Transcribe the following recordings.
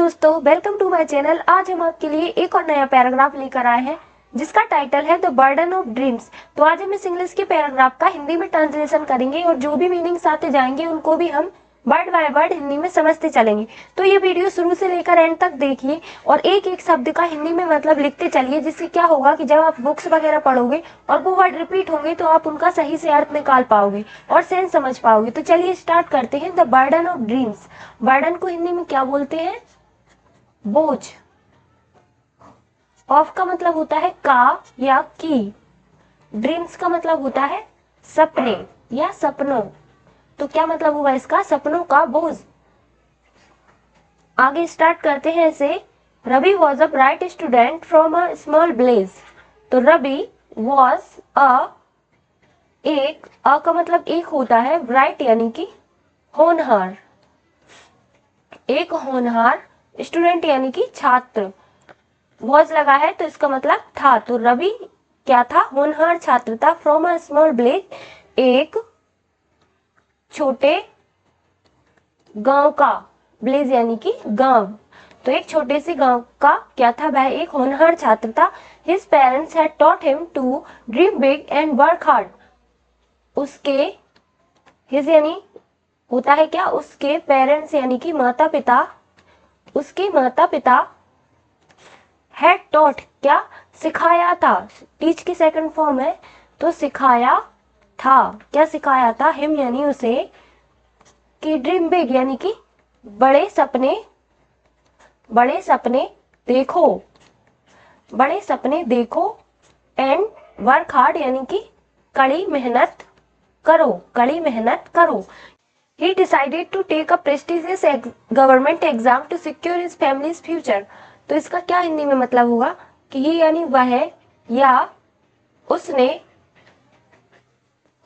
दोस्तों, welcome to my channel. आज हम आपके लिए एक और नया पैराग्राफ लेकर आए हैं जिसका टाइटल है द बर्डन ऑफ ड्रीम्स। तो आज हम इस इंग्लिश के पैराग्राफ का हिंदी में ट्रांसलेशन करेंगे और जो भी मीनिंग्स आते जाएंगे उनको भी हम वर्ड बाय वर्ड हिंदी में समझते चलेंगे। तो ये वीडियो शुरू से लेकर एंड तक देखिए और एक एक शब्द का हिंदी में मतलब लिखते चलिए, जिससे क्या होगा कि जब आप बुक्स वगैरह पढ़ोगे और वो वर्ड रिपीट होंगे तो आप उनका सही से अर्थ निकाल पाओगे और सेंस समझ पाओगे। तो चलिए स्टार्ट करते हैं। The burden of dreams. Burden को हिंदी में क्या बोलते हैं? बोझ। ऑफ का मतलब होता है का या की। ड्रीम्स का मतलब होता है सपने या सपनों। तो क्या मतलब हुआ इसका? सपनों का बोझ। आगे स्टार्ट करते हैं इसे। Ravi was a bright student from a small village. तो रवि वॉज एक का मतलब एक होता है, ब्राइट यानी कि होनहार, एक होनहार, स्टूडेंट यानी कि छात्र। वॉज लगा है तो इसका मतलब था। तो रवि क्या था? होनहार छात्र था। फ्रॉम अ स्मॉल विलेज, एक छोटे गांव का। विलेज यानी कि गांव। तो एक छोटे से गांव का क्या था? वह एक होनहार छात्र था। His parents had taught him to dream big and work hard. उसके हिज यानी होता है क्या? उसके पेरेंट्स यानी कि माता पिता, उसके माता पिता हैड टॉट क्या? सिखाया था। टीच की सेकंड फॉर्म है तो सिखाया था। क्या सिखाया था? हिम यानी उसे, कि ड्रीम बिग यानी कि बड़े सपने, बड़े सपने देखो, बड़े सपने देखो, एंड वर्क हार्ड यानी कि कड़ी मेहनत करो, कड़ी मेहनत करो। He decided to take a prestigious government exam to secure his family's future. तो इसका क्या हिंदी में मतलब हुआ कि ही यानी वह या उसने,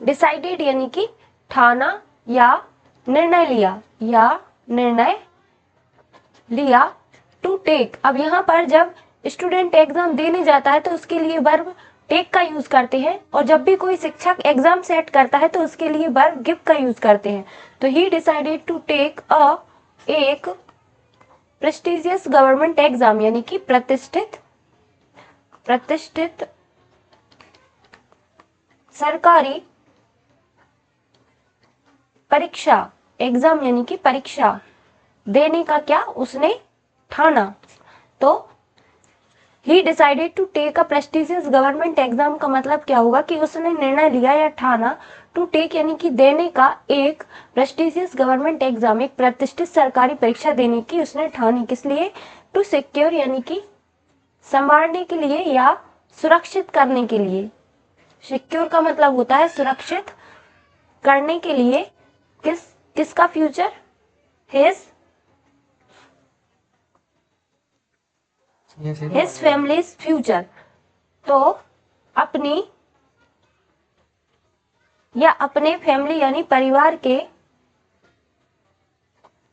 डिसाइडेड यानी कि ठाना या निर्णय लिया, या निर्णय लिया। टू टेक, अब यहाँ पर जब स्टूडेंट एग्जाम देने जाता है तो उसके लिए वर्ब टेक का यूज करते हैं, और जब भी कोई शिक्षक एग्जाम सेट करता है तो उसके लिए वर्ब गिव का यूज करते हैं। तो ही डिसाइडेड टू टेक एक प्रेस्टिजियस गवर्नमेंट एग्जाम यानी कि प्रतिष्ठित, प्रतिष्ठित सरकारी परीक्षा। एग्जाम यानी कि परीक्षा देने का क्या उसने ठाना। तो he decided to take a prestigious government exam का मतलब क्या होगा कि उसने निर्णय लिया या ठाना। टू टेक यानी कि देने का, एक प्रेस्टिजियस गवर्नमेंट एग्जाम, एक प्रतिष्ठित सरकारी परीक्षा देने की उसने ठानी। किस लिए? टू सिक्योर यानी कि संभालने के लिए या सुरक्षित करने के लिए। सिक्योर का मतलब होता है सुरक्षित करने के लिए। किसका फ्यूचर? His families future. तो अपनी या अपने फैमिली यानी परिवार के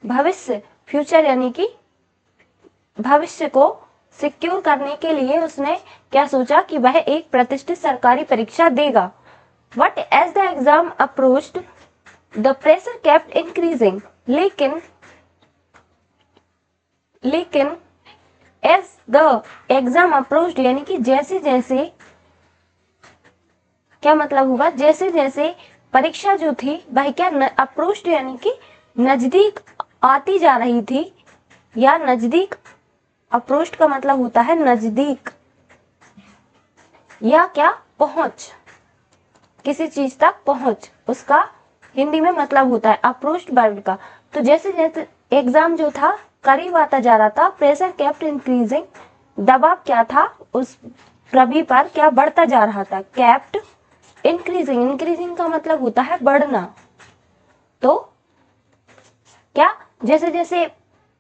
भविष्य, फ्यूचर यानी कि भविष्य को सिक्योर करने के लिए उसने क्या सोचा कि वह एक प्रतिष्ठित सरकारी परीक्षा देगा। But as the exam approached the pressure kept increasing. लेकिन एज द एग्जाम अप्रोच्ड यानी कि जैसे जैसे, क्या मतलब हुआ? जैसे जैसे परीक्षा जो थी वह क्या अप्रोच्ड यानी कि नजदीक आती जा रही थी, या नजदीक, अप्रोच्ड का मतलब होता है नजदीक या क्या पहुंच, किसी चीज तक पहुंच, उसका हिंदी में मतलब होता है अप्रोच्ड वर्ड का। तो जैसे जैसे एग्जाम जो था करीब आता जा रहा था, प्रेशर केप्ट इंक्रीजिंग, दबाव क्या था उस रवि पर, क्या बढ़ता जा रहा था। केप्ट इंक्रीजिंग, इंक्रीजिंग का मतलब होता है बढ़ना। तो क्या जैसे जैसे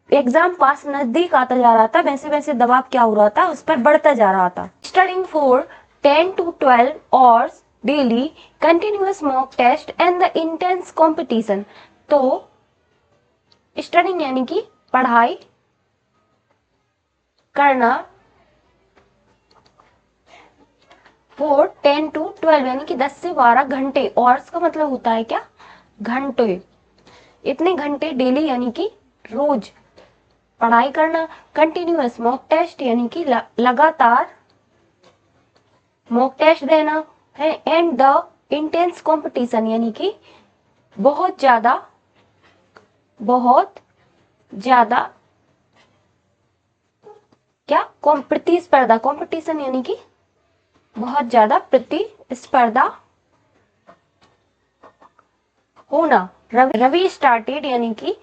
एग्जाम पास नजदीक आता जा रहा था वैसे वैसे दबाव क्या हो रहा था, उस पर बढ़ता जा रहा था। Studying for 10 to 12 hours daily, continuous mock test and the intense competition. तो स्टडिंग यानी कि पढ़ाई करना, फॉर 10 to 12 यानी कि 10 से 12 घंटे, आवर्स का मतलब होता है क्या? घंटे। इतने घंटे डेली यानी कि रोज पढ़ाई करना, कंटिन्यूअस मॉक टेस्ट यानी कि लगातार मॉक टेस्ट देना है, एंड द इंटेंस कंपटीशन यानी कि बहुत ज्यादा क्या प्रतिस्पर्धा, कंपटीशन यानी कि बहुत ज्यादा प्रतिस्पर्धा होना। रवि स्टार्टेड यानी कि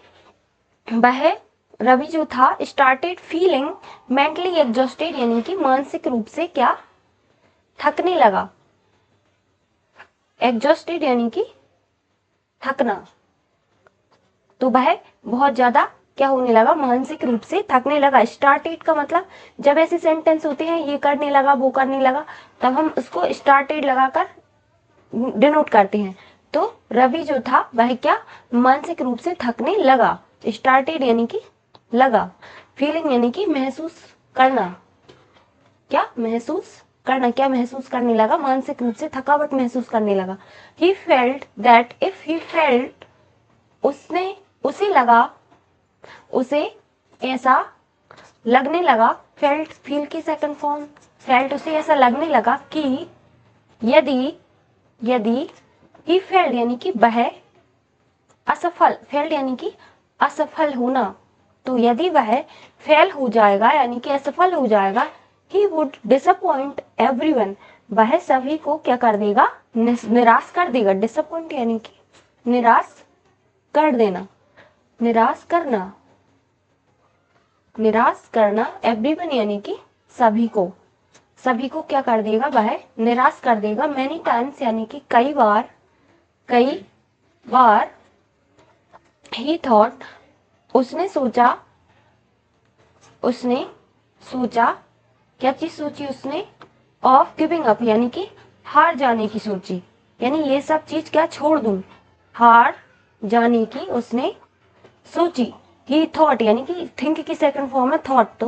रवि जो था स्टार्टेड फीलिंग मेंटली एग्जॉस्टेड यानी कि मानसिक रूप से क्या थकने लगा। एग्जॉस्टेड यानी कि थकना, तो वह बहुत ज्यादा क्या होने लगा, मानसिक रूप से थकने लगा। स्टार्टेड का मतलब जब ऐसे सेंटेंस होते हैं ये करने लगा वो करने लगा, तब हम उसको स्टार्टेड लगाकर डिनोट करते हैं। तो रवि जो था वह क्या मानसिक रूप से थकने लगा। स्टार्टेड यानी कि लगा, फीलिंग यानी कि महसूस करना, क्या महसूस करना, क्या महसूस करने लगा, मानसिक रूप से थकावट महसूस करने लगा। He felt that if he felt, उसे ऐसा लगने लगा, फेल्ट फील की सेकंड फॉर्म, फेल्ट उसे ऐसा लगने लगा कि यदि ही फेल्ड यानी कि वह असफल, फेल्ड यानी कि असफल होना, तो यदि वह फेल हो जाएगा यानी कि असफल हो जाएगा, ही वुड डिसअपॉइंट एवरीवन, वह सभी को क्या कर देगा, निराश कर देगा। डिसअपॉइंट यानी कि निराश कर देना, निराश करना एवरीवन यानी कि सभी को क्या कर देगा, वह निराश कर देगा। मैनी टाइम्स यानी कि कई बार ही थॉट, उसने सोचा, क्या चीज सोची उसने, ऑफ गिविंग अप यानी कि हार जाने की सोची, यानी ये सब चीज क्या छोड़ दूं, हार जाने की उसने सोची। ही थॉट यानी कि थिंक की सेकंड फॉर्म है थॉट,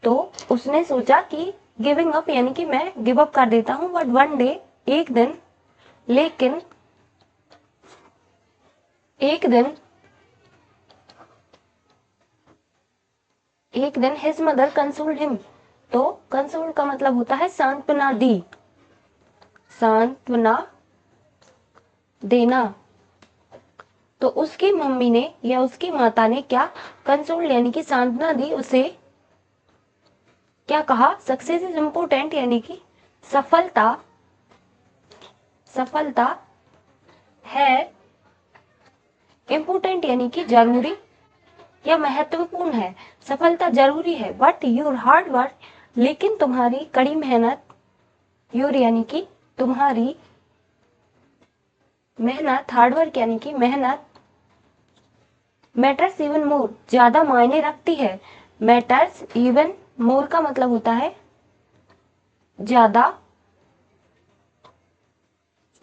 तो उसने सोचा कि गिविंग अप यानी कि मैं गिव अप कर देता हूं, बट वन डे, लेकिन एक दिन हिज मदर कंसोल्ड हिम, तो कंसोल का मतलब होता है सांत्वना देना। तो उसकी मम्मी ने या उसकी माता ने क्या कंसोल यानी कि सांत्वना दी, उसे क्या कहा, सक्सेस इज इम्पोर्टेंट यानी कि सफलता है, इम्पोर्टेंट यानी कि जरूरी या महत्वपूर्ण है, सफलता जरूरी है, बट योर हार्ड वर्क, लेकिन तुम्हारी कड़ी मेहनत, योर यानी कि तुम्हारी मेहनत, हार्ड वर्क यानी कि मेहनत, मैटर्स इवन मोर, ज्यादा मायने रखती है। मैटर्स इवन मोर का मतलब होता है ज्यादा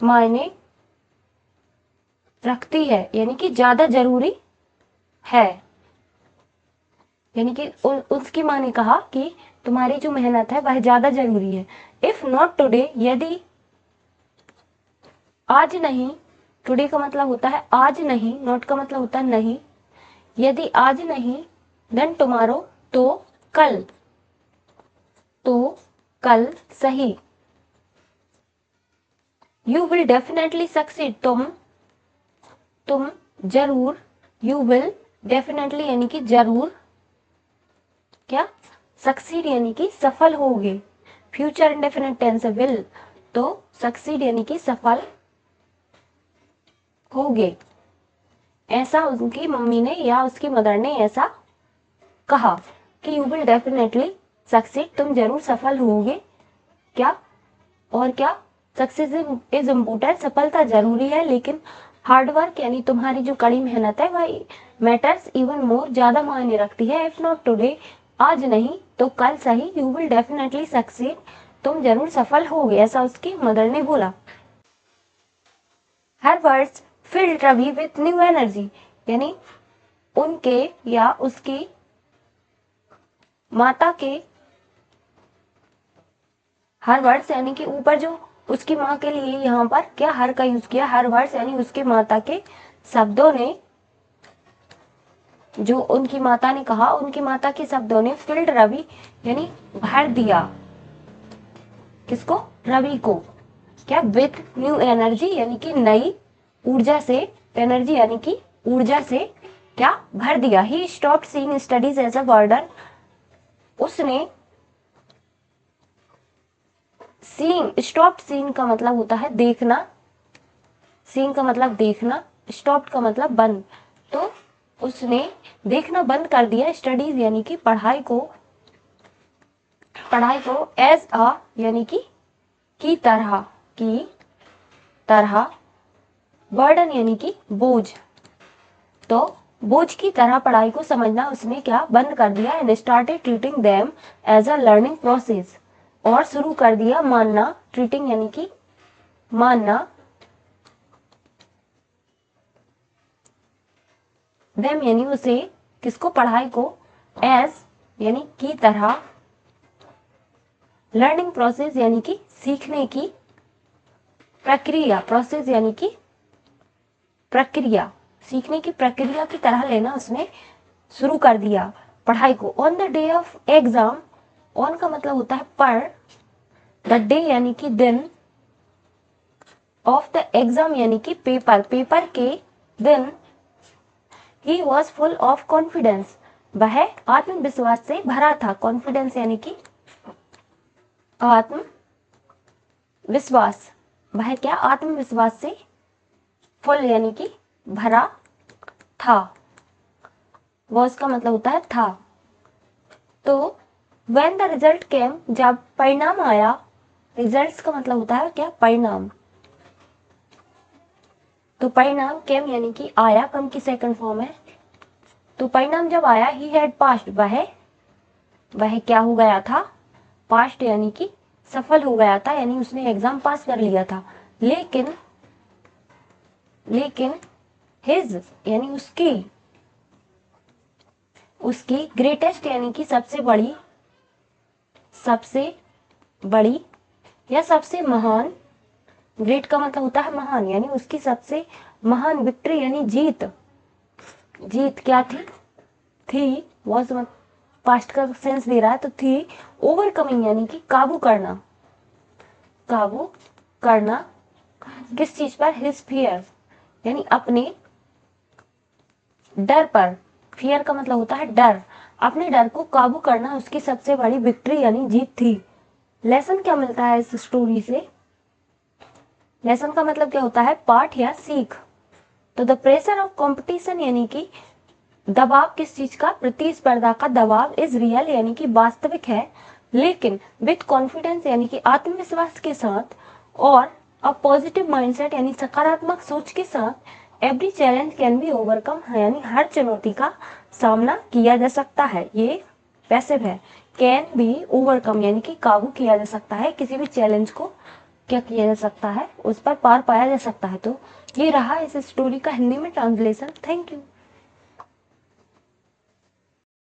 मायने रखती है, यानी कि ज्यादा जरूरी है, यानी कि उसकी माँ ने कहा कि तुम्हारी जो मेहनत है वह ज्यादा जरूरी है। इफ नॉट टुडे, यदि आज नहीं, टुडे का मतलब होता है आज नहीं, नॉट का मतलब होता है नहीं, यदि आज नहीं, देन टुमारो, तो कल सही। यू विल डेफिनेटली सक्सीड, तुम जरूर, यू विल डेफिनेटली यानी कि जरूर क्या सक्सीड यानी कि सफल होगे। फ्यूचर इंडेफिनिट टेंस है विल, तो सक्सीड यानी कि सफल होगे, ऐसा उसकी मम्मी ने या उसकी मदर ने ऐसा कहा कि यू विल डेफिनेटली सक्सीड, तुम जरूर सफल होगे। क्या और क्या, सक्सेस इज इम्पोर्टेंट, सफलता जरूरी है, लेकिन हार्ड वर्क यानी तुम्हारी जो कड़ी मेहनत है वह मैटर्स इवन मोर, ज्यादा मायने रखती है। इफ नॉट टुडे, आज नहीं तो कल सही, यू विल डेफिनेटली सक्सीड, तुम जरूर सफल होगे, ऐसा उसकी मदर ने बोला। Her words filled Ravi with new energy, यानी उनके या उसकी माता के हर वर्ड्स यानी कि ऊपर जो उसकी माँ के लिए यहाँ पर क्या हर का यूज किया, हर वर्ड्स यानी उसके माता के शब्दों ने जो उनकी माता ने कहा, उनकी माता के शब्दों ने फिल्ड रवि यानी भर दिया, किसको? रवि को। क्या? विथ न्यू एनर्जी यानी कि नई ऊर्जा से, एनर्जी यानी कि ऊर्जा से क्या भर दिया। He stopped seeing studies as a burden, उसने सीइंग, स्टॉप्ड सीइंग का मतलब होता है देखना, सीइंग का मतलब देखना, स्टॉप्ड का मतलब बंद, तो उसने देखना बंद कर दिया स्टडीज यानी कि पढ़ाई को, पढ़ाई को एज अ यानी कि तरह, की तरह, बर्डन यानी कि बोझ, तो बोझ की तरह पढ़ाई को समझना उसने क्या बंद कर दिया। And started treating them as a learning process, और शुरू कर दिया मानना, ट्रीटिंग यानी कि मानना, देम यानी उसे, किसको? पढ़ाई को, एज यानी की तरह, लर्निंग प्रोसेस यानी कि सीखने की प्रक्रिया, प्रोसेस यानी कि प्रक्रिया, सीखने की प्रक्रिया की तरह लेना उसने शुरू कर दिया पढ़ाई को। On the day of exam, on का मतलब होता है पर, द डे यानी कि दिन, ऑफ द एग्जाम यानी कि पेपर, पेपर के दिन, he was full of confidence, वह आत्मविश्वास से भरा था। कॉन्फिडेंस यानी कि आत्मविश्वास, वह क्या? आत्मविश्वास से फुल यानी कि भरा था, वॉज का मतलब होता है था। तो व्हेन द रिजल्ट केम, जब परिणाम आया, रिजल्ट्स का मतलब होता है क्या? परिणाम, तो परिणाम केम यानी कि आया, कम की सेकंड फॉर्म है, तो परिणाम जब आया, ही हैड पास्ड, वह क्या हो गया था? पास्ट यानी कि सफल हो गया था, यानी उसने एग्जाम पास कर लिया था। लेकिन हिज यानी उसकी ग्रेटेस्ट यानी कि सबसे बड़ी या सबसे महान, ग्रेट का मतलब होता है महान, यानी उसकी सबसे महान विक्ट्री यानी जीत, क्या थी वॉज पास्ट का सेंस दे रहा है, तो थी ओवरकमिंग यानी कि काबू करना किस चीज पर? हिज फियर यानी अपने डर पर, फियर का मतलब होता है डर, अपने डर को काबू करना उसकी सबसे बड़ी विक्ट्री यानी जीत थी। लेसन क्या मिलता है इस स्टोरी से? लेसन का मतलब क्या होता है? पाठ या सीख। तो द प्रेशर ऑफ कंपटीशन यानी कि दबाव, किस चीज का? प्रतिस्पर्धा का दबाव, इज रियल यानी कि वास्तविक है, लेकिन विथ कॉन्फिडेंस यानी कि आत्मविश्वास के साथ, और अ पॉजिटिव माइंडसेट यानी सकारात्मक सोच के साथ, every challenge can be overcome, यानी हर चुनौती का सामना किया जा सकता है। ये पैसिव है। कैन बी ओवरकम यानी कि काबू किया जा सकता है, किसी भी चैलेंज को क्या किया जा सकता है? उस पर पार पाया जा सकता है। तो ये रहा इस स्टोरी का हिंदी में ट्रांसलेशन। Thank you.